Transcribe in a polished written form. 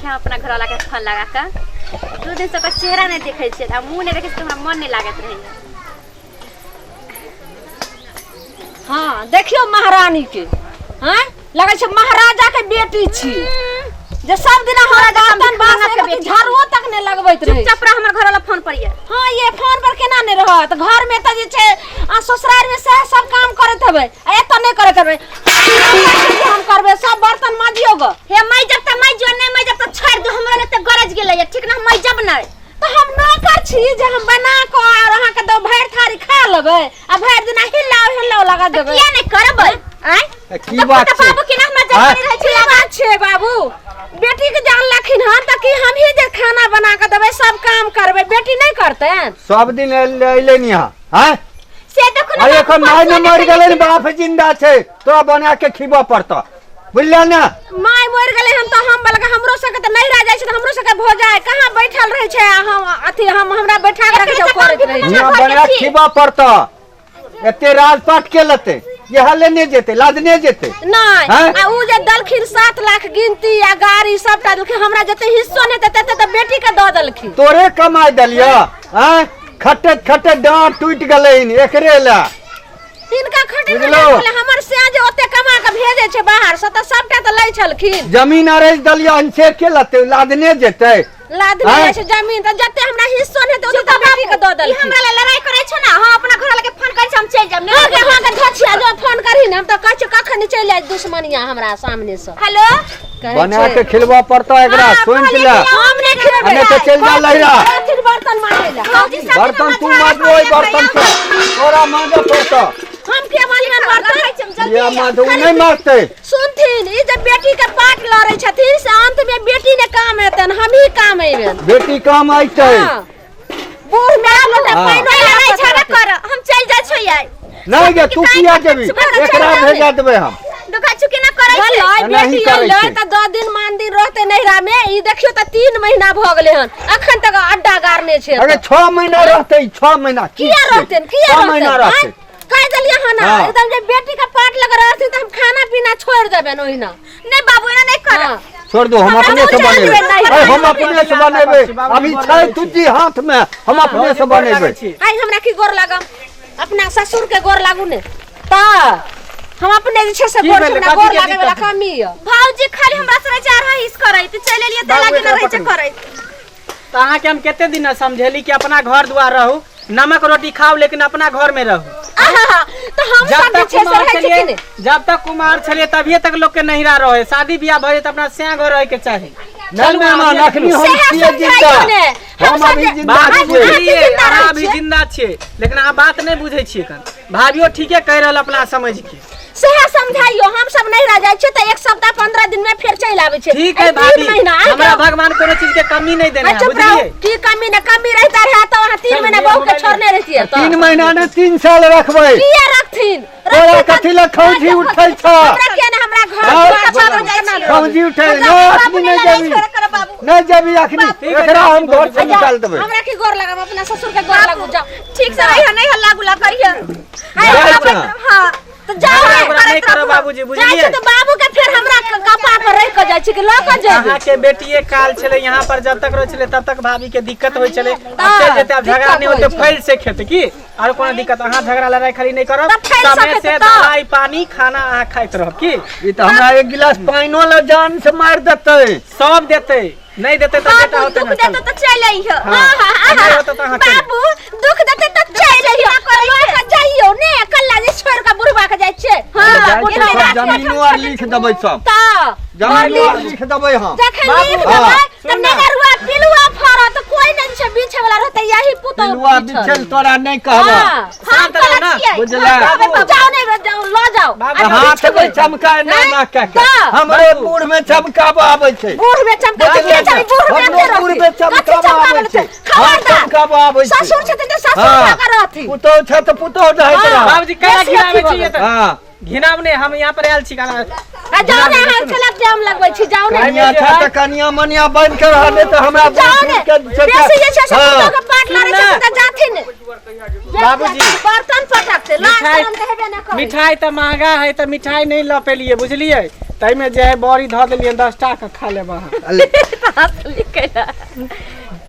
देखिए अपना घर वाला के फोन लगा कर 2 दिन से ओकर चेहरा नहीं देखे छे आ मुंह नहीं देखे तो हमरा मन नहीं लागत रहे। हां देखियो महारानी के हैं लगे छे महाराजा के बेटी छी जे सब दिन हमरा गातन बास के झाड़ू तक ने लगबैत रहे। चुपचाप रह हमर घर वाला फोन पर ये। हां ये फोन पर केना नहीं रहत घर में त जे छे ससुराल में से सब काम करत हबे ए त नहीं करत हबे हम करबे सब बर्तन माजियो ग हे मैं जब तक मैं जो नहीं मैं जब तक छोड़ दो हमरा ले त गरज गेलै ठीक ना मैं जब नहीं तो हम नौकर छी जे हम बना को और अहाँ के दो भैर थारी खा लेबे आ भैर दिन हिलाओ लगा देबे किया नहीं करबै आय की बात छे बाबू के ना हमरा जब रहे की बात छे बाबू बेटी के जान लखिन हन त की हम ही जे खाना बना के देबे सब काम करबे बेटी नहीं करते सब दिन ले नहीं हैं से देखो ना अरे एखन माय न मर गेलै न बाप जिंदा छे तो बना के खिबा पड़ता बुझलिया ना माय मर गेलै हम त हम बलका हमरो सके त नहीं रह जाय छै त हमरो सके भो जाय कहां बैठल रहे छै हम अथी हम हमरा बैठा के रखे छै करत रहे छै यहाँ बना खिबा पड़ता एते राजपाट के लते ये हले नहीं जेते लादने जेते नहीं आ उ जे दलखिन 7 लाख गिनती या गाड़ी सबटा दलखिन हमरा जते हिस्सा ने तते त बेटी के द दलखिन तोरे कमाई दलिया हैं खटे खटे डांट टूट गलै एकरे ला इनका खटे हमर से जे ओते कमा के भेजे छै बाहर से त सबटा त लै छलखिन जमीन अरे दलिया से के लते लादने जेते लादने छै जमीन त जते हमरा हिस्सा ने त ओते बेटी के द दलखिन हमरा ले लड़ाई करे छ ना हां अपना घर वाला के फोन कर हम चल जाब नहीं हां के धछिया जो फोन करी न हम त कहै छै कखन चल जाय दुश्मनिया हमरा सामने से हेलो बना के खिलवा पड़ता एकरा सुन के ला हम नहीं खेबे अने तो चल जा लइरा फिर बर्तन मारेला बर्तन तू मारबो ओई बर्तन से तोरा मांगे पड़ता हम के मालिकन बर्तन ये माधु नहीं मारते सुनथिन ई जे बेटी के पाट लड़ै छथिन से अंत में बेटी ने काम एतन हम ही काम एबेन बेटी काम आइते बूढ़ में लोटा हाँ। पाइन लड़ाई झगड़ा कर हम चल जा छै यार नहीं गे तू किया जेबी एकरा भेजा देबे हम दुखा चुकी ना करे छै बेटी ले त 10 दिन मान दिन रहते नहिरा में ई देखियो त 3 महीना भ गेलै हन अखन तक अड्डा गारने छै अरे 6 महीना रहते 6 महीना किया रहते 6 महीना रहते कह दलिया हन एकदम जे बेटी का पाट लग रहती त हम खाना पीना छोड़ देबे ओहिना नहीं बाबू ना नहीं कर छोड़ दो हम अपने से बनेबे हम अपने से बनेबे अभी छै तुझी हाथ में हम अपने से बनेबे आई हमरा की गोर लागम अपना ससुर के गोर लागू ने ता हम अपने जे छै से गोर लागे वाला कमी है भौजी खाली हमरा से चार है इस करे त चले लिए त लागे न रहे छै करे त अहाँ के हम केते दिन समझेली कि अपना घर दुआर रहू नमक रोटी खाओ लेकिन अपना घर में रहू तो हम सब जे छै से रहै छै कि जब तक कुमार छलिए तभी तक लोग के नहिरा रहे शादी बियाह भए त अपना से घर रहे के चाही नहीं मेहमान अखनी हम छिए जिंदा हम अभी जिंदा छिए अहाँ अभी जिंदा छिए लेकिन अहाँ बात नहीं बुझै छिए कन भाभियो ठीके कह रहल अपना समझ के सेहा समझाइयो हम सब नहीं रह जाय छै त 1 सप्ताह 15 दिन में फिर चल आबै छै ठीक है भाभी हमरा भगवान कोनो चीज के कमी नहीं देने है बुझलिए की कमी न कमी रहता रहा त वहां 3 महीना बहू के छोड़ने रहती है 3 महीना ने 3 साल रखबै किया रखथिन तोरा कथि ल खौजी उठै छ हमरा के न हमरा घर खौजी उठै नहीं जेबी नहीं जेबी अखनी एकरा हम घर से निकाल देबै हमरा की गोर लगाम अपना ससुर के गोर लागू जाओ ठीक से रहियो नहीं हल्ला गुला करियो हां तो जाओ नहीं करो बाबूजी बुझलिए तो बाबू के फिर हमरा कपा पर रह के जाय छी कि ल के जेबे अहाँ के बेटीए काल छले यहाँ पर जब तक रह छले तब तक भाभी के दिक्कत होय छले अब चल जेते अब झगड़ा नहीं होते फैल से खेते की और कोनो दिक्कत अहाँ झगड़ा लड़ाई खाली नहीं करब समय से दवाई पानी खाना अहाँ खाइत रहब की ई त हमरा 1 गिलास पाइनो ल जान से मार देतै सब देते नहीं देते तो बेटा होते दुख देते तो चल आइयो बाबू दुख देते तो चल आइयो करलो का जाइयो ने कल्ला जे छोड़ के बुढ़वा के जाय छै हां जमीनो आर लिख देबै सब ता जमीनो आर लिख देबै हम जखन लिख देबै त नेगरुआ पिलुआ फरा त कोई नहीं छै बीछे वाला रहतै यही पुतो पिलुआ बिछल तोरा नहीं कहबा शांत रहो ना बुझला जाओ नहीं ल जाओ हाथ में चमका ना ना के हमरे बूढ़ में चमकाबा आबै छै बूढ़ में चमका बूढ़ में चमकाबा आबै छै चमकाबा आबै छै ससुर छथिन त ससुर का रहथि पुतो छ त पुतो रहै छै बाबूजी कहिया घिनावे छिए त हां घिनाव ने हम यहाँ पर आयल छी जाओ ने हम चलब जाम लगबै छी जाओ ने कनिया छ त कनिया मनिया बन के रहले त हमरा जाओ ने बेसी जे छै ससुर के पाट लड़ै छै त जाथिन बाबूजी बर्तन पटक से लास्ट हम कहबे न कर मिठाई त महंगा है त मिठाई नहीं ल पेलिए बुझलिए त तई में जे है बड़ी धऽ देलियन 10 टा के खा लेबा। अले लिखै